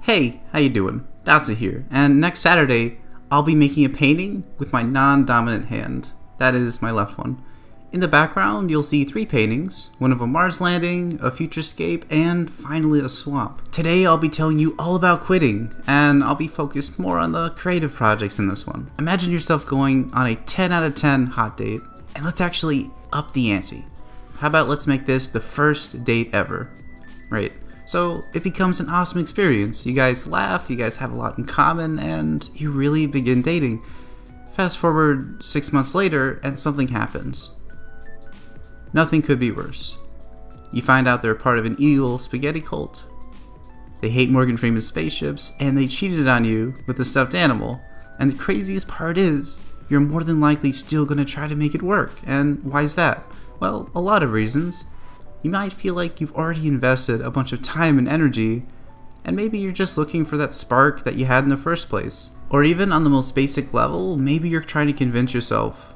Hey, how you doing? Datsa here, and next Saturday, I'll be making a painting with my non-dominant hand. That is my left one. In the background, you'll see 3 paintings, one of a Mars landing, a futurescape, and finally a swamp. Today, I'll be telling you all about quitting, and I'll be focused more on the creative projects in this one. Imagine yourself going on a 10 out of 10 hot date, and let's actually up the ante. How about let's make this the first date ever? Right. So it becomes an awesome experience. You guys laugh, you guys have a lot in common, and you really begin dating. Fast forward 6 months later, and something happens. Nothing could be worse. You find out they're part of an evil spaghetti cult. They hate Morgan Freeman's spaceships, and they cheated on you with a stuffed animal. And the craziest part is, you're more than likely still gonna try to make it work. And why is that? Well, a lot of reasons. You might feel like you've already invested a bunch of time and energy, and maybe you're just looking for that spark that you had in the first place. Or even on the most basic level, maybe you're trying to convince yourself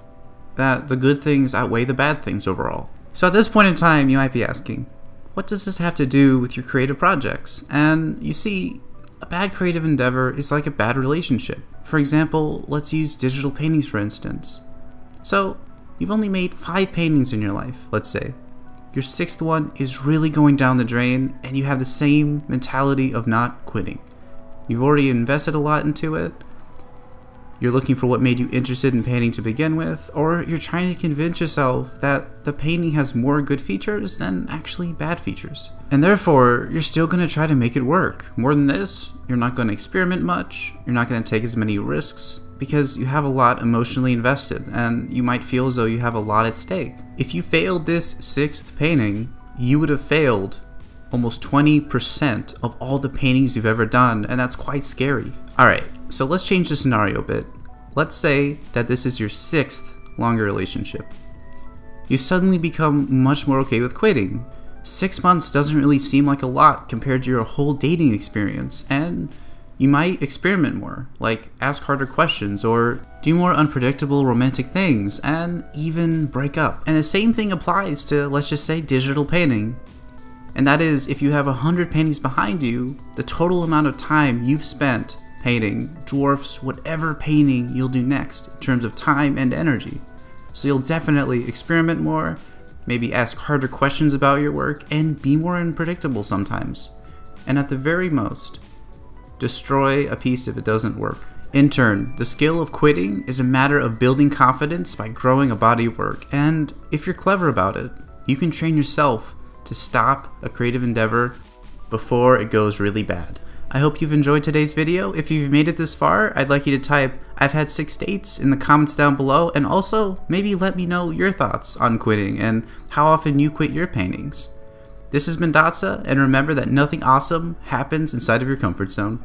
that the good things outweigh the bad things overall. So at this point in time, you might be asking, what does this have to do with your creative projects? And you see, a bad creative endeavor is like a bad relationship. For example, let's use digital paintings for instance. So, you've only made 5 paintings in your life, let's say. Your 6th one is really going down the drain, and you have the same mentality of not quitting. You've already invested a lot into it, you're looking for what made you interested in painting to begin with, or you're trying to convince yourself that the painting has more good features than actually bad features. And therefore, you're still going to try to make it work. More than this, you're not going to experiment much, you're not going to take as many risks, because you have a lot emotionally invested, and you might feel as though you have a lot at stake. If you failed this 6th painting, you would have failed almost 20% of all the paintings you've ever done, and that's quite scary. Alright, so let's change the scenario a bit. Let's say that this is your 6th longer relationship. You suddenly become much more okay with quitting. 6 months doesn't really seem like a lot compared to your whole dating experience, and you might experiment more, like ask harder questions or do more unpredictable romantic things, and even break up. And the same thing applies to, let's just say, digital painting. And that is, if you have 100 paintings behind you, the total amount of time you've spent painting dwarfs whatever painting you'll do next in terms of time and energy. So you'll definitely experiment more, maybe ask harder questions about your work, and be more unpredictable sometimes. And at the very most, destroy a piece if it doesn't work. In turn, the skill of quitting is a matter of building confidence by growing a body of work, and if you're clever about it, you can train yourself to stop a creative endeavor before it goes really bad. I hope you've enjoyed today's video. If you've made it this far, I'd like you to type "I've had 6 dates" in the comments down below, and also maybe let me know your thoughts on quitting and how often you quit your paintings. This has been Datsa, and remember that nothing awesome happens inside of your comfort zone.